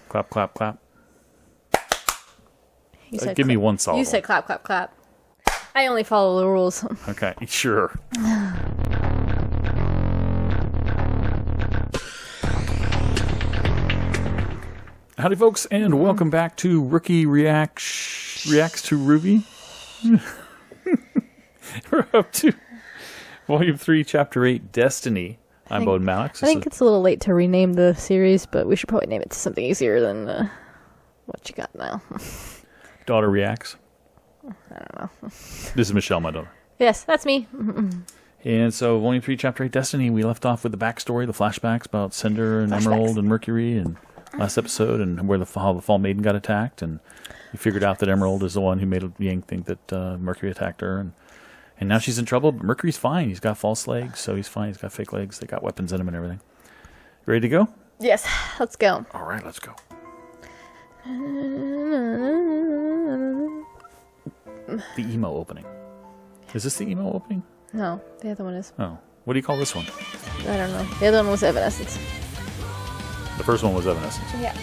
Clap, clap, clap. Give me one solid. You said clap, clap, clap. I only follow the rules. Okay, sure. Howdy, folks, and welcome back to Rookie Reacts to RWBY. We're up to Volume 3, Chapter 8, Destiny. I'm Bode Malix. I think it's a little late to rename the series, but we should probably name it to something easier than what you got now. Daughter Reacts. I don't know. This is Michelle, my daughter. Yes, that's me. And so, Volume 3, Chapter 8, Destiny, we left off with the backstory, the flashbacks about Cinder and Emerald and Mercury, and last episode, and where how the Fall Maiden got attacked, and you figured out that Emerald is the one who made Yang think that Mercury attacked her, and now she's in trouble, but Mercury's fine. He's got false legs, so he's fine. He's got fake legs. They got weapons in him and everything. You ready to go? Yes, let's go. All right, let's go. The emo opening. Is this the emo opening? No, the other one is. Oh. What do you call this one? I don't know. The other one was Evanescence. The first one was Evanescence. Yeah.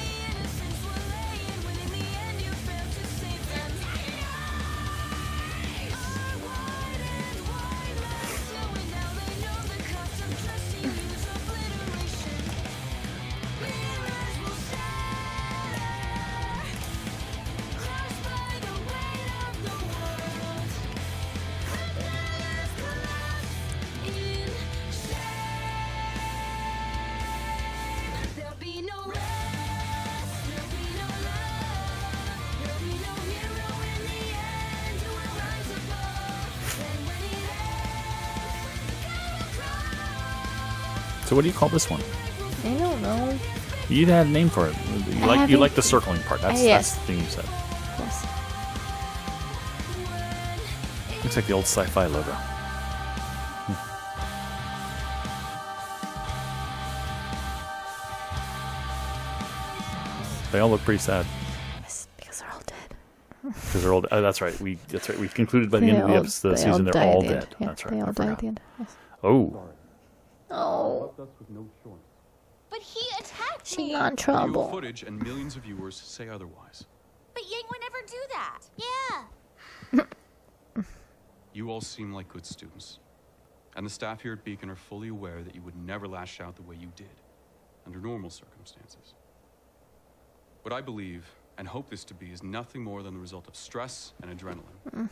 So what do you call this one? I don't know. You had a name for it. You like the circling part. That's the thing you said. Yes. Looks like the old sci-fi logo. They all look pretty sad. Yes, because they're all dead. Because they're all dead. That's right. We concluded by the end of the season they're all dead. Yeah, that's right. They all die at the end. Yes. Oh. Oh. But he attacked She me. got in trouble. Footage and millions of viewers say otherwise. But Yang would never do that. Yeah. You all seem like good students. And the staff here at Beacon are fully aware that you would never lash out the way you did, under normal circumstances. What I believe, and hope this to be, is nothing more than the result of stress and adrenaline.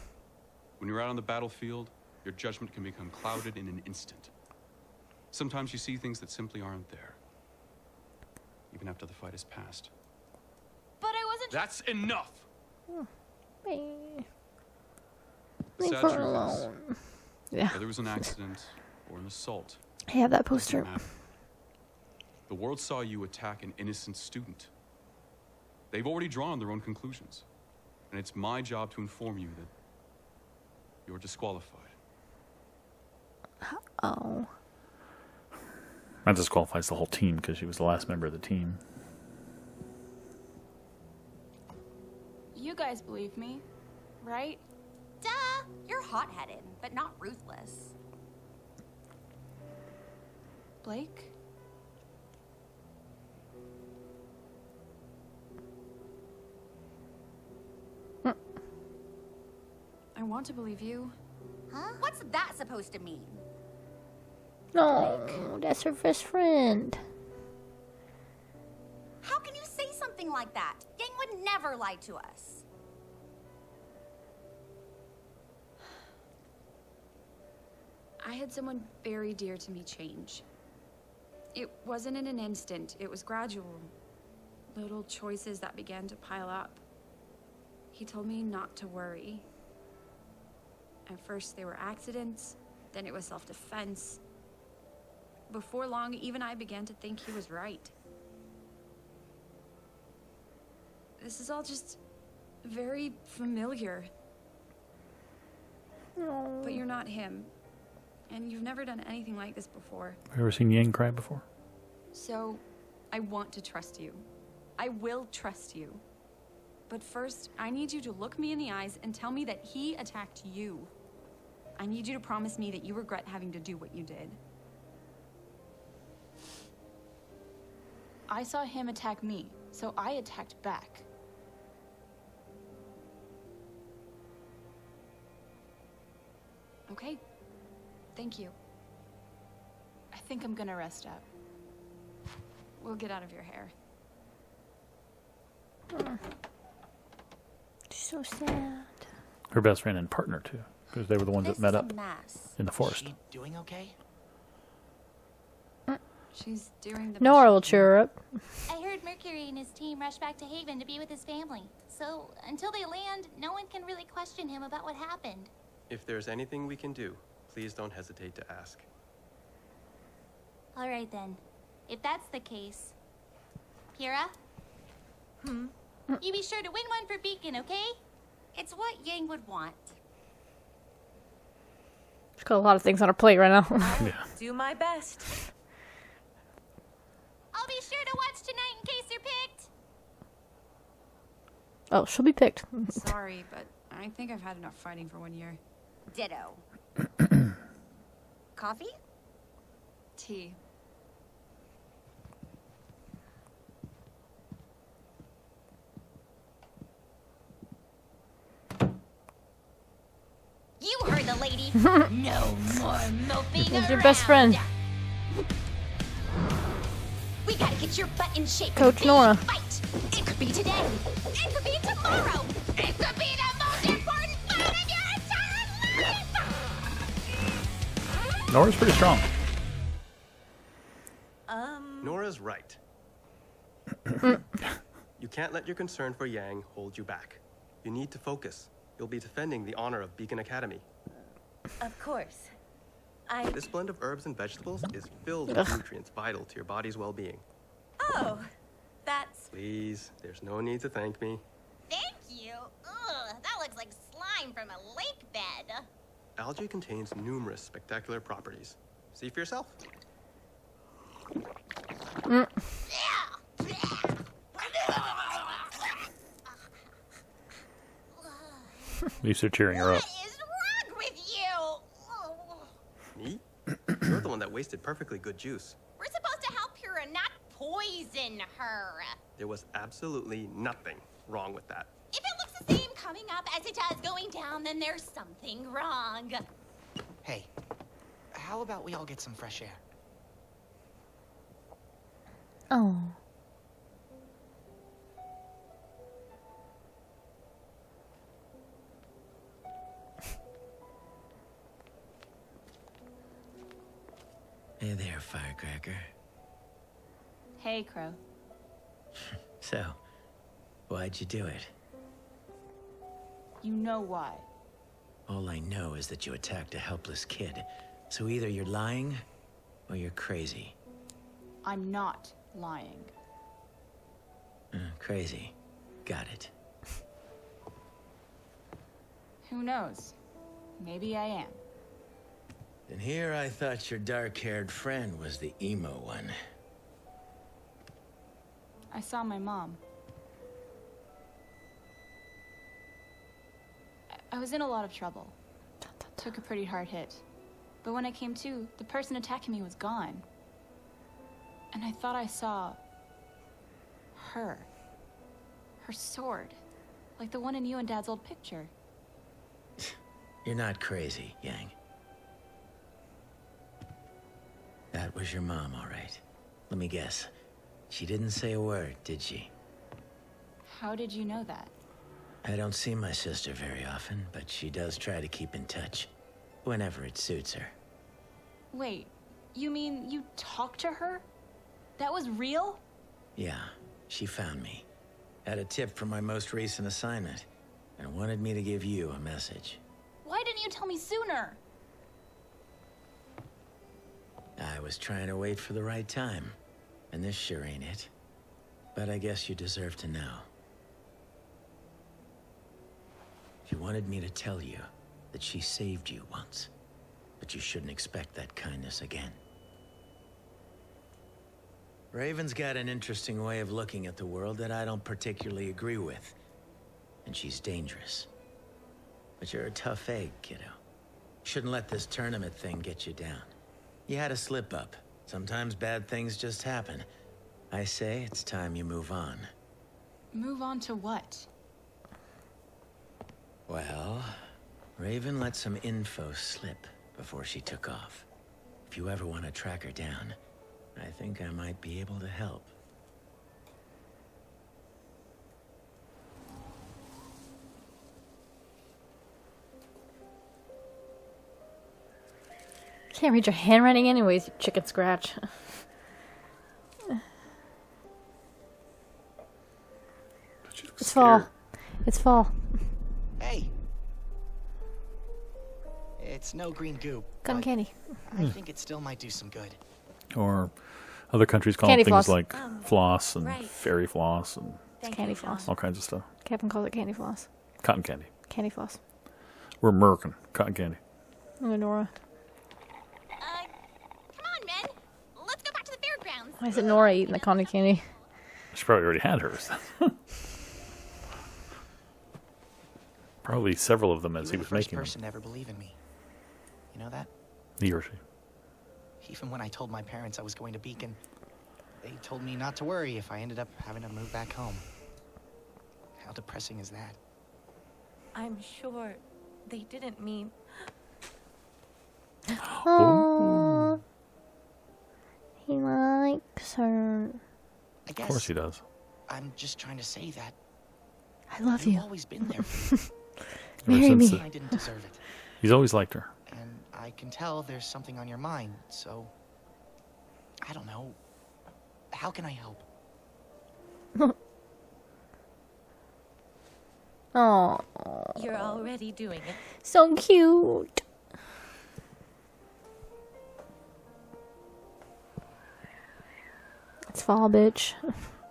When you're out on the battlefield, your judgment can become clouded in an instant. Sometimes you see things that simply aren't there, even after the fight is past. But I wasn't. That's enough! Leave Sad her truth is, alone. Yeah. whether it was an accident or an assault, I have that doesn't poster. matter. The world saw you attack an innocent student. They've already drawn their own conclusions, and it's my job to inform you that you're disqualified. Oh. That disqualifies the whole team because she was the last member of the team. You guys believe me, right? Duh. You're hot-headed, but not ruthless. Blake? I want to believe you. Huh? What's that supposed to mean? No, that's her best friend. How can you say something like that? Yang would never lie to us. I had someone very dear to me change. It wasn't in an instant, it was gradual. Little choices that began to pile up. He told me not to worry. At first they were accidents, then it was self-defense. Before long, even I began to think he was right. This is all just very familiar. No. But you're not him. And you've never done anything like this before. Have you ever seen Yang cry before? So, I want to trust you. I will trust you. But first, I need you to look me in the eyes and tell me that he attacked you. I need you to promise me that you regret having to do what you did. I saw him attack me. So I attacked back. Okay. Thank you. I think I'm gonna rest up. We'll get out of your hair. So sad. Her best friend and partner, too, because they were the ones that met up in the forest. Is she doing okay? She's doing the Nora best will she cheer her up. I heard Mercury and his team rush back to Haven to be with his family. So, until they land, no one can really question him about what happened. If there's anything we can do, please don't hesitate to ask. All right, then. If that's the case... Kira? You be sure to win one for Beacon, okay? It's what Yang would want. She's got a lot of things on her plate right now. Yeah. Do my best. I'll be sure to watch tonight in case you're picked. Oh, she'll be picked. Sorry, but I think I've had enough fighting for 1 year. Ditto. Coffee? Tea. You heard the lady. No more moping Who's your around. best friend? We gotta get your butt in shape. Coach for the Nora. big Fight. It could be today. It could be tomorrow. It could be the most important fight of your entire life. Nora's pretty strong. Nora's right. You can't let your concern for Yang hold you back. You need to focus. You'll be defending the honor of Beacon Academy. Of course. This blend of herbs and vegetables is filled with nutrients vital to your body's well-being. Oh, that's... Please, there's no need to thank me. Thank you. Ugh, that looks like slime from a lake bed. Algae contains numerous spectacular properties. See for yourself. At least they're cheering her up. What is wrong with you? Me? You're the one that wasted perfectly good juice. We're supposed to help her and not poison her. There was absolutely nothing wrong with that. If it looks the same coming up as it does going down, then there's something wrong. Hey, how about we all get some fresh air? Oh. Hey there, Firecracker. Hey, Crow. So, why'd you do it? You know why. All I know is that you attacked a helpless kid. So either you're lying, or you're crazy. I'm not lying. Crazy. Got it. Who knows? Maybe I am. And here I thought your dark-haired friend was the emo one. I saw my mom. I was in a lot of trouble. Took a pretty hard hit. But when I came to, the person attacking me was gone. And I thought I saw... her. Her sword. Like the one in you and Dad's old picture. You're not crazy, Yang. That was your mom, all right. Let me guess. She didn't say a word, did she? How did you know that? I don't see my sister very often, but she does try to keep in touch. Whenever it suits her. Wait, you mean you talked to her? That was real? Yeah, she found me. Had a tip from my most recent assignment, and wanted me to give you a message. Why didn't you tell me sooner? I was trying to wait for the right time, and this sure ain't it. But I guess you deserve to know. She wanted me to tell you that she saved you once, but you shouldn't expect that kindness again. Raven's got an interesting way of looking at the world that I don't particularly agree with, and she's dangerous. But you're a tough egg, kiddo. Shouldn't let this tournament thing get you down. You had a slip-up. Sometimes bad things just happen. I say it's time you move on. Move on to what? Well, Raven let some info slip before she took off. If you ever want to track her down, I think I might be able to help. Can't read your handwriting anyways, you chicken scratch. It's fall. It's fall. Hey. It's no green goop. Cotton candy. I think it still might do some good. Or other countries call Candy it things floss. like floss and right. fairy floss and Candy floss. all kinds of stuff. Captain calls it candy floss. Cotton candy. Candy floss. We're American. Cotton candy. Oh, Nora. Come on, men. Let's go back to the fairgrounds. Why is it Nora eating the cotton candy? She probably already had hers. Probably several of them as he was making You're the first person to ever believe in me. You know that? them. He or she. Even when I told my parents I was going to Beacon, they told me not to worry if I ended up having to move back home. How depressing is that? I'm sure they didn't mean... Oh, he likes her. I Of guess course he does. I'm just trying to say that I love you've you. always been there for me. Ever Marry since me. I didn't deserve it. He's always liked her. And I can tell there's something on your mind, so... I don't know. How can I help? Oh, You're already doing it. so cute. It's fall, bitch.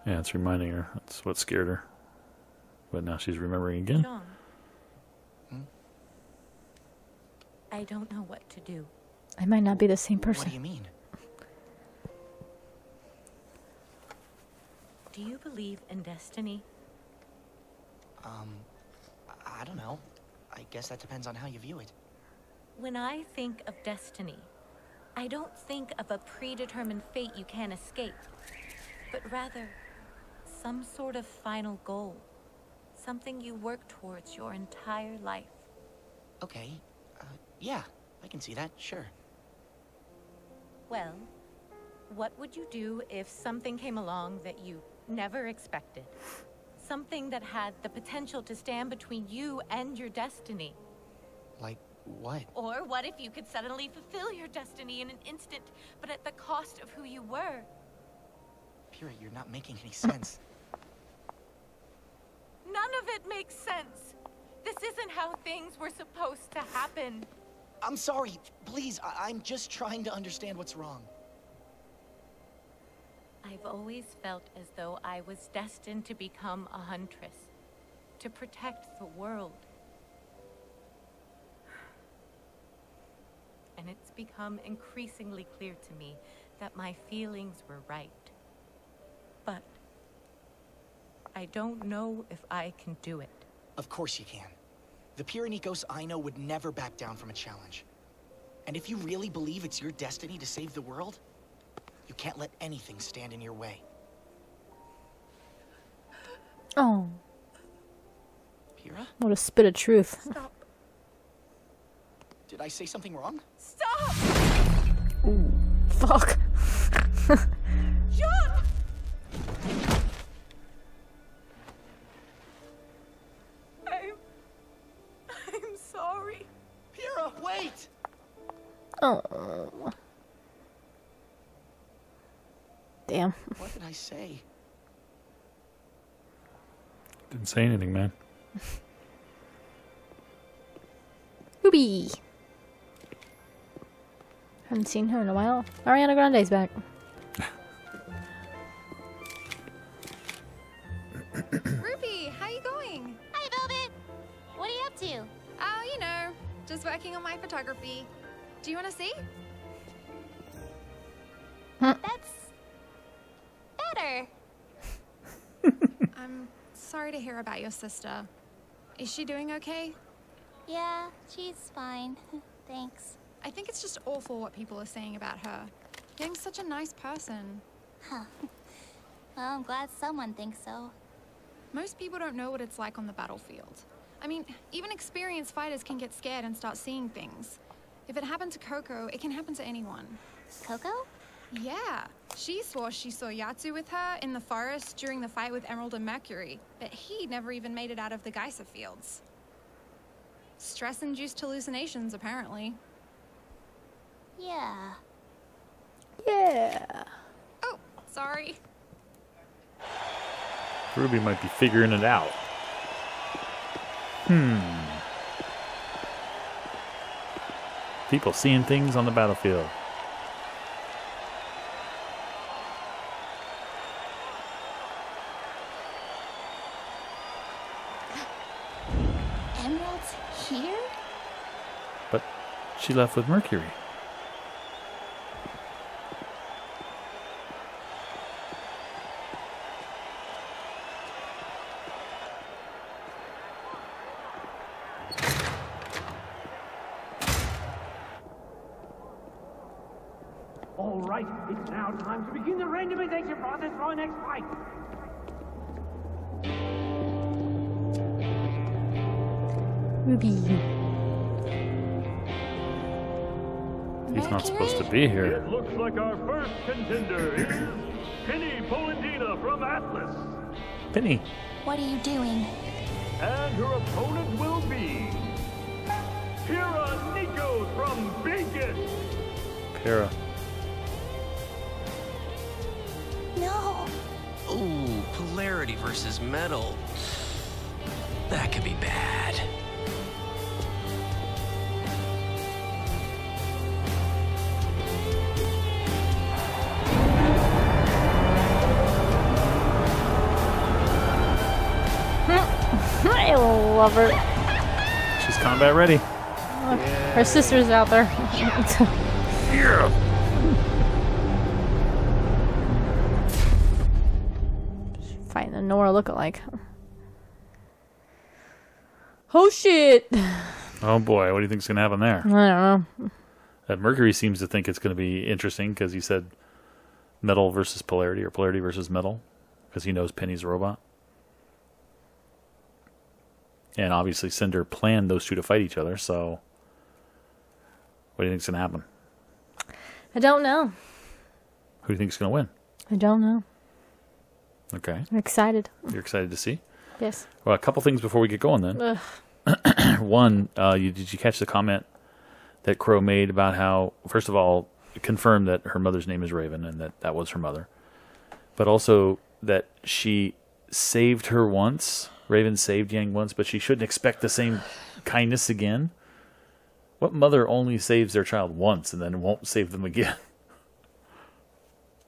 Yeah, it's reminding her. That's what scared her. But now she's remembering again. John. I don't know what to do. I might not be the same What person. do you mean? Do you believe in destiny? I don't know. I guess that depends on how you view it. When I think of destiny, I don't think of a predetermined fate you can't escape, but rather some sort of final goal, something you work towards your entire life. Okay. Yeah, I can see that, sure. Well, what would you do if something came along that you never expected? Something that had the potential to stand between you and your destiny. Like, what? Or what if you could suddenly fulfill your destiny in an instant, but at the cost of who you were? Pyrrha, you're not making any sense. None of it makes sense. This isn't how things were supposed to happen. I'm sorry. Please, I'm just trying to understand what's wrong. I've always felt as though I was destined to become a huntress, to protect the world. And it's become increasingly clear to me that my feelings were right. But I don't know if I can do it. Of course you can. The Pyrenikos I know would never back down from a challenge. And if you really believe it's your destiny to save the world, you can't let anything stand in your way. Oh, Pyrrha? what a spit of truth. Stop. Did I say something wrong? Stop! Ooh, fuck. John! I'm sorry. Pyrrha, wait! Oh. Damn. What did I say? Didn't say anything, man. Ruby. Haven't seen her in a while. Ariana Grande's back. Ruby, how you going? Hi, Velvet. What are you up to? Oh, you know, just working on my photography. Do you want to see? That's better. I'm sorry to hear about your sister. Is she doing okay? Yeah, she's fine. Thanks. I think it's just awful what people are saying about her. Yang's such a nice person. Huh. Well, I'm glad someone thinks so. Most people don't know what it's like on the battlefield. I mean, even experienced fighters can get scared and start seeing things. If it happened to Coco, it can happen to anyone. Coco? Yeah. She swore she saw Yatsu with her in the forest during the fight with Emerald and Mercury, but he never even made it out of the Geisa fields. Stress-induced hallucinations, apparently. Yeah. Yeah. Oh, sorry. Ruby might be figuring it out. People seeing things on the battlefield. Emerald's here? But she left with Mercury. All right, it's now time to begin the randomization process for our next fight. Ruby. He's not supposed to be here. It looks like our first contender is Penny Polendina from Atlas. Penny. What are you doing? And her opponent will be Pira Nico from Bacon. Para. No. Ooh, polarity versus metal. That could be bad. I love her. She's combat ready. Look, her sister's out there. Yeah. Fighting a Nora lookalike. Oh shit! Oh boy, what do you think's gonna happen there? I don't know. Mercury seems to think it's gonna be interesting because he said metal versus polarity or polarity versus metal because he knows Penny's a robot. And obviously Cinder planned those two to fight each other, so what do you think's gonna happen? I don't know. Who do you think's gonna win? I don't know. Okay. I'm excited. You're excited to see? Yes. Well, a couple things before we get going then. One, did you catch the comment that Crow made about how, first of all, confirmed that her mother's name is Raven and that was her mother, but also that she saved her once. Raven saved Yang once, but she shouldn't expect the same kindness again. What mother only saves their child once and then won't save them again?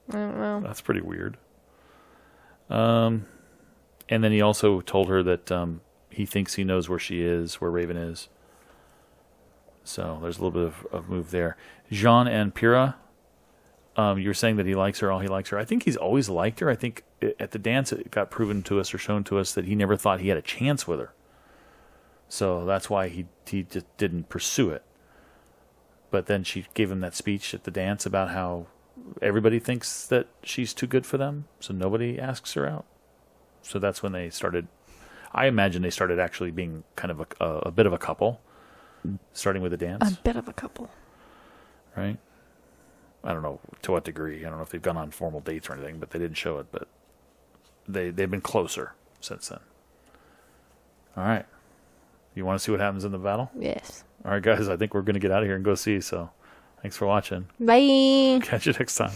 I don't know. That's pretty weird. And then he also told her that he thinks he knows where she is, where Raven is. So there's a little bit of move there. Jean and Pyrrha, you were saying that he likes her, all he likes her. I think he's always liked her. I think at the dance it got proven to us or shown to us that he never thought he had a chance with her. So that's why he just didn't pursue it. But then she gave him that speech at the dance about how everybody thinks that she's too good for them, so nobody asks her out. So that's when they started. I imagine they started actually being kind of a bit of a couple, starting with the dance. A bit of a couple. Right? I don't know to what degree. I don't know if they've gone on formal dates or anything, but they didn't show it. But they've been closer since then. All right. You want to see what happens in the battle? Yes. All right, guys. I think we're going to get out of here and go see. So thanks for watching. Bye. Catch you next time.